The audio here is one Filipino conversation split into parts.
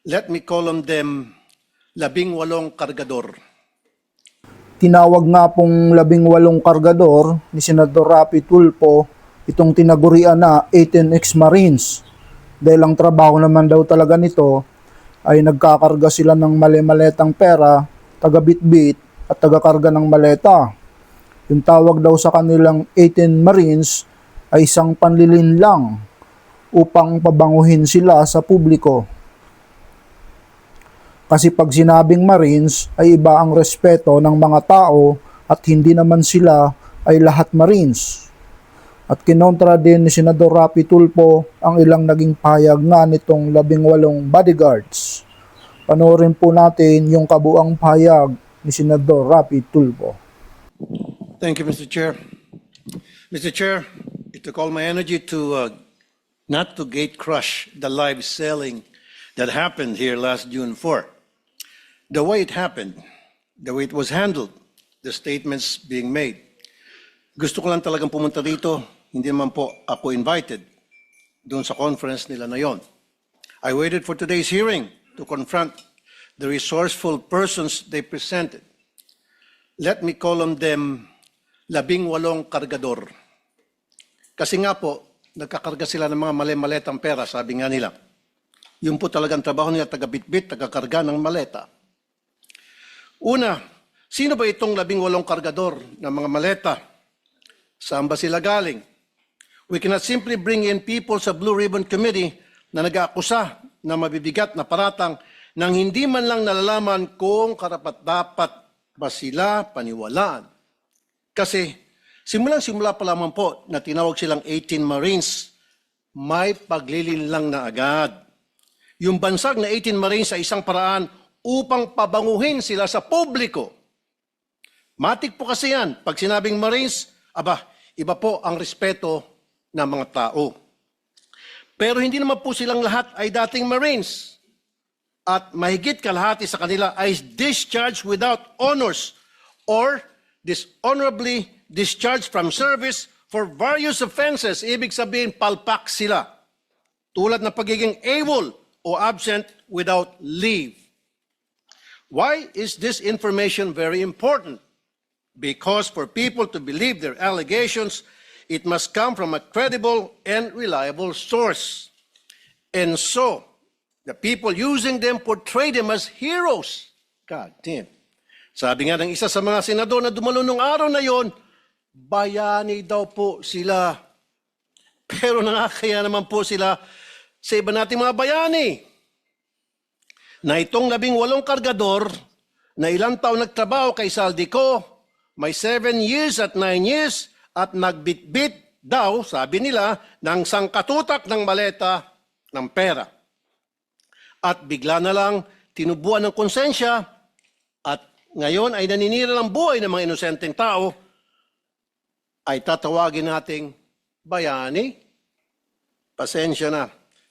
Let me call on them 18 kargador. Tinawag nga pong 18 kargador ni Senador Rapi Tulfo itong tinagurian na 18 ex-Marines. Dahil ang trabaho naman daw talaga nito ay nagkakarga sila ng mali-maletang pera, taga-bitbit at taga-karga ng maleta. Yung tawag daw sa kanilang 18 Marines ay isang panlilin lang upang pabanguhin sila sa publiko. Kasi pag sinabing Marines ay iba ang respeto ng mga tao at hindi naman sila ay lahat Marines. At kinontra din ni Senador Rapi Tulfo ang ilang naging pahayag nga nitong 18 bodyguards. Panoorin po natin yung kabuang pahayag ni Senador Rapi Tulfo. Thank you, Mr. Chair. Mr. Chair, it took all my energy to not to gate crush the live selling that happened here last June 4. The way it happened, the way it was handled, the statements being made. Gusto ko lang talagang pumunta dito, hindi naman po ako invited doon sa conference nila na yon. I waited for today's hearing to confront the resourceful persons they presented. Let me call on them 18 kargador. Kasi nga po, nagkakarga sila ng mga mali-maletang pera, sabi nga nila. Yun po talagang trabaho nila, taga-bitbit, taga-karga ng maleta. Una, sino ba itong 18 kargador ng mga maleta? Saan ba sila galing? We cannot simply bring in people sa Blue Ribbon Committee na nag-aakusa na mabibigat na paratang nang hindi man lang nalalaman kung karapat-dapat ba sila paniwalaan. Kasi simulang-simula pa lamang po na tinawag silang 18 Marines, may paglilin lang na agad. Yung bansag na 18 Marines sa isang paraan upang pabanguhin sila sa publiko. Matik po kasi yan. Pag sinabing Marines, iba po ang respeto ng mga tao. Pero hindi naman po silang lahat ay dating Marines. At mahigit kalahati sa kanila ay discharged without honors or dishonorably discharged from service for various offenses. Ibig sabihin, palpak sila. Tulad ng pagiging AWOL o absent without leave. Why is this information very important? Because for people to believe their allegations, it must come from a credible and reliable source. And so, the people using them portray them as heroes. God damn. Sabi nga ng isa sa mga senador na dumalo nung araw na yon, bayani daw po sila. Pero nakakaya naman po sila sa iba nating mga bayani. Na itong 18 kargador na ilang taon nagtrabaho kay Saldico, may 7 years at 9 years at nagbitbit daw, sabi nila, ng sangkatutak ng maleta ng pera. At bigla na lang tinubuan ng konsensya at ngayon ay naninira ng buhay ng mga inosenteng tao, ay tatawagin nating bayani. Pasensya na.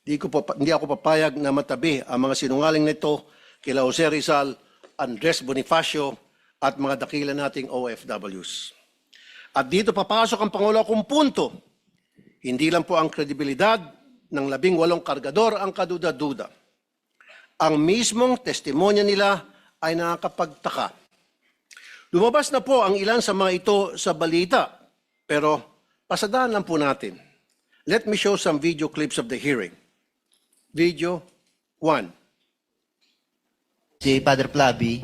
Hindi ako papayag na matabi ang mga sinungaling nito kila Jose Rizal, Andres Bonifacio at mga dakila nating OFWs. At dito papasok ang pangulo kong punto. Hindi lang po ang kredibilidad ng 18 kargador ang kaduda-duda. Ang mismong testimonya nila ay nakakapagtaka. Lumabas na po ang ilan sa mga ito sa balita, pero pasadaan lang po natin. Let me show some video clips of the hearing. Video 1. Si Father Flavi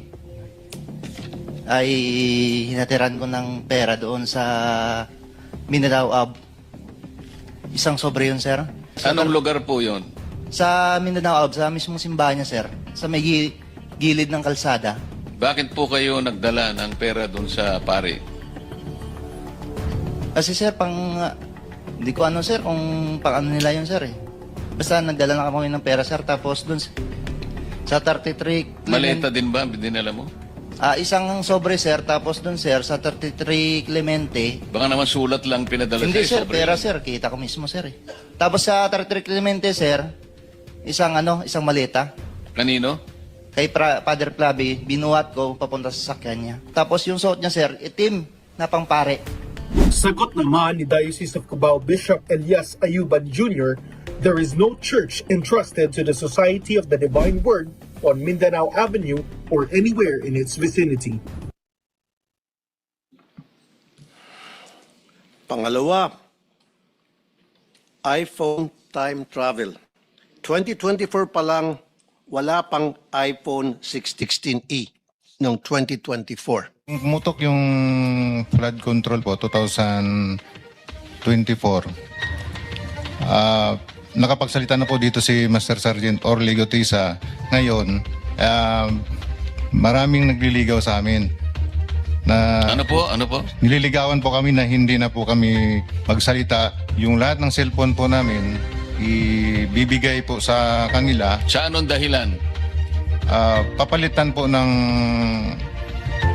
ay hinatiran ko ng pera doon sa Mindanao Ab. Isang sobre yun, sir. Anong lugar po yun? Sa Mindanao Ab, sa mismong simbahan niya, sir. Sa may gilid ng kalsada. Bakit po kayo nagdala ng pera doon sa pare? Kasi, sir, hindi ko ano, sir, kung pang ano nila yun, sir, eh. Basta nagdala na kami ng pera, sir. Tapos doon sa 33... Maleta din ba dinala mo? Isang sobre, sir. Tapos doon, sir, sa 33 Clemente. Baka naman sulat lang pinadala Hindi, sa'yo, sir. sobre Pera, yun. sir. Kita ko mismo, sir, eh. Tapos sa 33 Clemente, sir, isang maleta. Kanino? Kay Father Flavi, binuhat ko papunta sa sakyan niya. Tapos yung suot niya, sir, itim na pangpare. Sagot naman ni Diocese of Cubao Bishop Elias Ayuban Jr. There is no church entrusted to the Society of the Divine Word on Mindanao Avenue or anywhere in its vicinity. Pangalawa, iPhone time travel. 2024 pa lang, wala pang iPhone 16e noong 2024. Pumutok yung flood control po 2024. Nakapagsalita na po dito si Master Sergeant Orly Gotisa. Ngayon, maraming nagliligaw sa amin. Na Ano po? nililigawan po kami na hindi na po kami magsalita. Yung lahat ng cellphone po namin, ibibigay po sa kanila. Sa anong dahilan? Papalitan po ng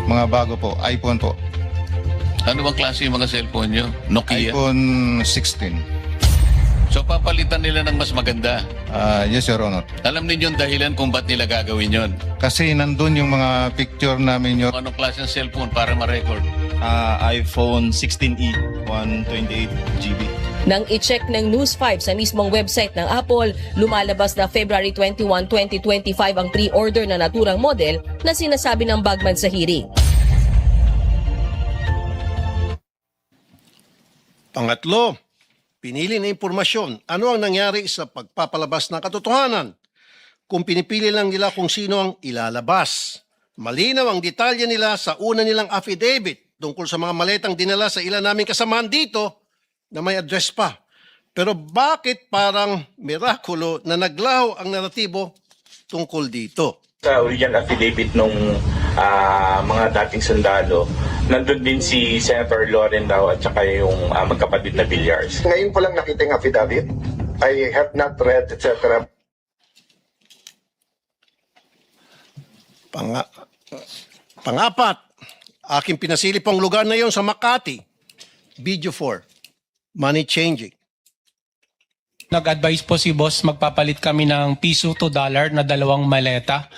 mga bago po, iPhone po. Ano bang klase yung mga cellphone nyo? Nokia? iPhone 16. So papalitan nila ng mas maganda. Yes, Your Honor. Alam ninyo yung dahilan kung ba't nila gagawin yon? Kasi nandun yung mga picture namin, Your Anong klase ng cellphone para ma-record? iPhone 16e, 128 GB. Nang i-check ng News 5 sa mismong website ng Apple, lumalabas na February 21, 2025 ang pre-order na naturang model na sinasabi ng Bagman sa hearing. Pangatlo, pinili na impormasyon. Ano ang nangyari sa pagpapalabas ng katotohanan? Kung pinipili lang nila kung sino ang ilalabas. Malinaw ang detalye nila sa una nilang affidavit tungkol sa mga maletang dinala sa ilan naming kasamaan dito na may address pa. Pero bakit parang mirakulo na naglaho ang naratibo tungkol dito? Sa original affidavit nung mga dating sundalo, nandun din si Senator Loren daw at saka yung magkapatid na Villars. Ngayon ko lang nakita yung affidavit. I have not read, etc. Pangapat, aking pinasilip ang lugar na yon sa Makati. Video 4, money changing. Nag-advise po si boss, magpapalit kami ng piso to dollar na 2 maleta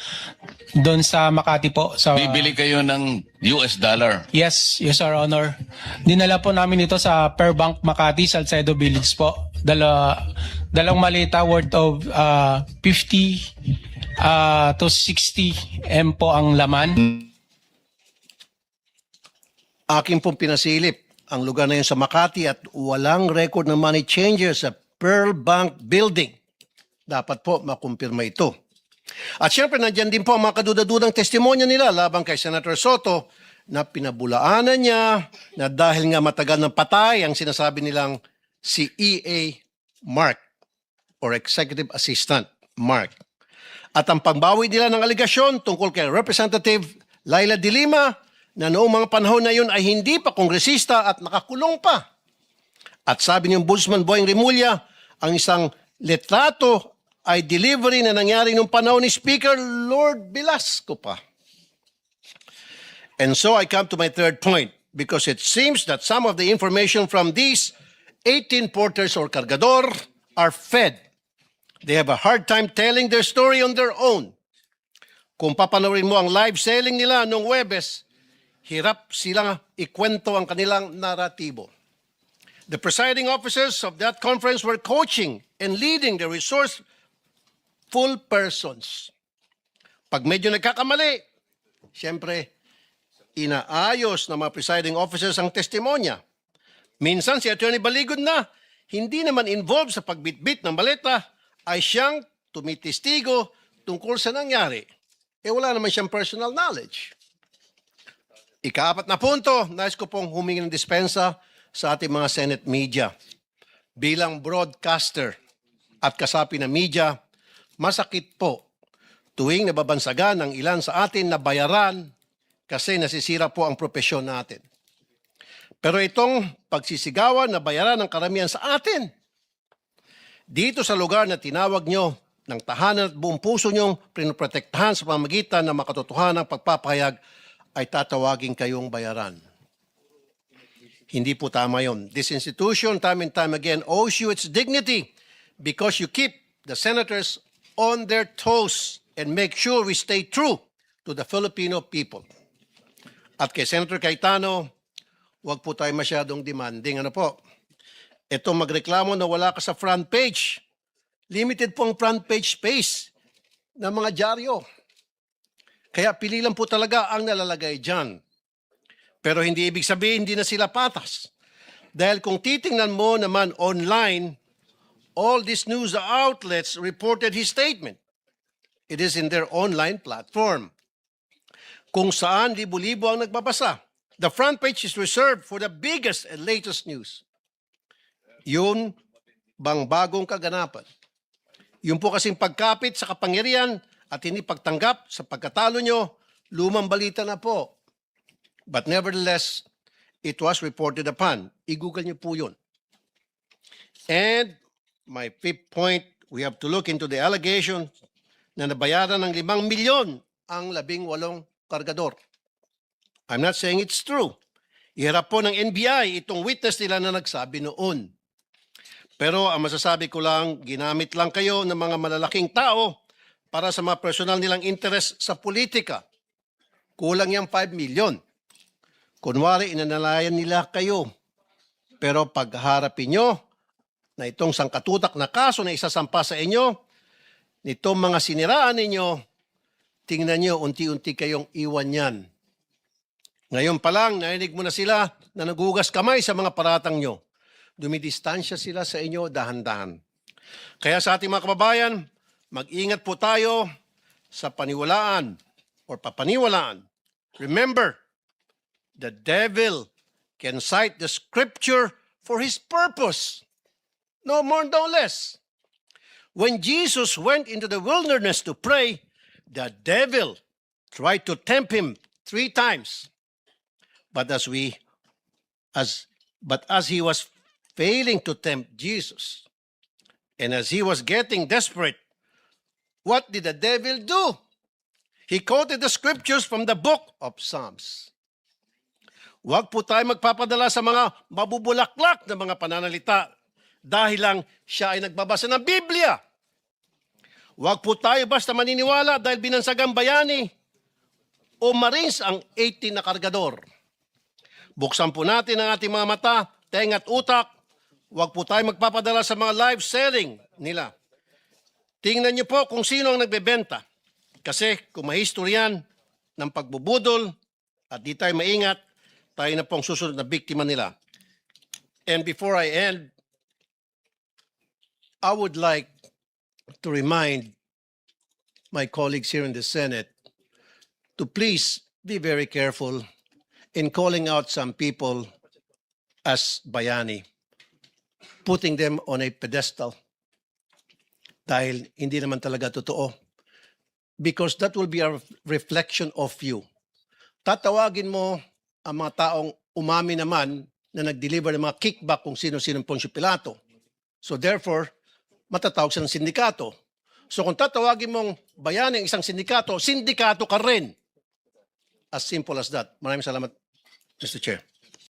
doon sa Makati po. Sa, Bibili kayo ng US dollar. Yes, Your Honor. Dinala po namin ito sa Per Bank Makati, Salcedo Village po. Dalawang maleta worth of 50 to 60 M po ang laman. Aking pong pinasilip ang lugar na yun sa Makati at walang record ng money changer sa Pearl Bank Building. Dapat po makumpirma ito. At syempre, nandyan din po ang mga kadudadudang testimonya nila laban kay Senator Soto na pinabulaanan niya na dahil nga matagal ng patay ang sinasabi nilang si E.A. Mark or Executive Assistant Mark. At ang pagbawi nila ng aligasyon tungkol kay Representative Laila de Lima na noong mga panahon na yun ay hindi pa kongresista at nakakulong pa. At sabi ni Ombudsman Boying Rimulya, ang isang letrato ay delivery na nangyari nung panahon ni Speaker Lord Velasco pa. And so I come to my third point because it seems that some of the information from these 18 porters or cargador are fed. They have a hard time telling their story on their own. Kung papanoorin mo ang live selling nila nung Huwebes, hirap silang ikwento ang kanilang naratibo. The presiding officers of that conference were coaching and leading the resourceful persons. Pag medyo nagkakamali, siyempre, inaayos ng mga presiding officers ang testimonya. Minsan si Attorney Baligod na, hindi naman involved sa pagbitbit ng maleta, ay siyang tumitistigo tungkol sa nangyari. Wala naman siyang personal knowledge. Ika-4 na punto, nais ko pong humingi ng dispensa sa ating mga Senate media. Bilang broadcaster at kasapi ng media, masakit po tuwing nababansagan ng ilan sa atin na bayaran kasi nasisira po ang propesyon natin. Pero itong pagsisigawan na bayaran ng karamihan sa atin, dito sa lugar na tinawag nyo ng tahanan at buong puso nyong pinoprotektahan sa pamamagitan ng makatotohanang pagpapahayag, ay tatawagin kayong bayaran. Hindi po tama yon. This institution, time and time again, owes you its dignity because you keep the senators on their toes and make sure we stay true to the Filipino people. At kay Senator Cayetano, huwag po tayo masyadong demanding. Ano po? Ito magreklamo na wala ka sa front page Limited po ang front page space ng mga dyaryo. Kaya pili lang po talaga ang nalalagay dyan. Pero hindi ibig sabihin hindi na sila patas. Dahil kung titingnan mo naman online, all these news outlets reported his statement. It is in their online platform. Kung saan libo-libo ang nagbabasa. The front page is reserved for the biggest and latest news. Yun bang bagong kaganapan? Yun po kasing pagkapit sa kapangyarihan at hindi pagtanggap sa pagkatalo nyo, lumang balita na po. But nevertheless, it was reported upon. I-google nyo po yun. And my fifth point, we have to look into the allegation na nabayaran ng 5 milyon ang 18 kargador. I'm not saying it's true. Iharap po ng NBI itong witness nila na nagsabi noon. Pero ang masasabi ko lang, ginamit lang kayo ng mga malalaking tao para sa mga personal nilang interest sa politika. Kulang yung 5 milyon. Kunwari, inanalayan nila kayo. Pero pagharapin nyo na itong sangkatutak na kaso na isasampa sa inyo, nitong mga siniraan ninyo, tingnan nyo, unti-unti kayong iwan yan. Ngayon pa lang, narinig mo na sila na nagugas kamay sa mga paratang nyo. Dumidistansya sila sa inyo dahan-dahan. Kaya sa ating mga kababayan, mag-ingat po tayo sa paniwalaan or papaniwalaan. Remember, the devil can cite the scripture for his purpose. No more, no less. When Jesus went into the wilderness to pray, the devil tried to tempt him 3 times. But as he was failing to tempt Jesus, and as he was getting desperate, what did the devil do? He quoted the scriptures from the book of Psalms. Huwag po tayo magpapadala sa mga mabubulaklak na mga pananalita dahil lang siya ay nagbabasa ng Biblia. Huwag po tayo basta maniniwala dahil binansagang bayani o Marines ang 18 na kargador. Buksan po natin ang ating mga mata, tenga at utak. Huwag po tayo magpapadala sa mga live selling nila. Tingnan niyo po kung sino ang nagbebenta. Kasi kung mahistoryan ng pagbubudol at di tayo maingat, tayo na pong susunod na biktima nila. And before I end, I would like to remind my colleagues here in the Senate to please be very careful in calling out some people as bayani, putting them on a pedestal dahil hindi naman talaga totoo. Because that will be a reflection of you. Tatawagin mo ang mga taong umami naman na nag-deliver ng mga kickback kung sino-sino Poncio Pilato. So therefore, matatawag siya ng sindikato. So kung tatawagin mong bayani ang isang sindikato, sindikato ka rin. As simple as that. Maraming salamat, Mr. Chair.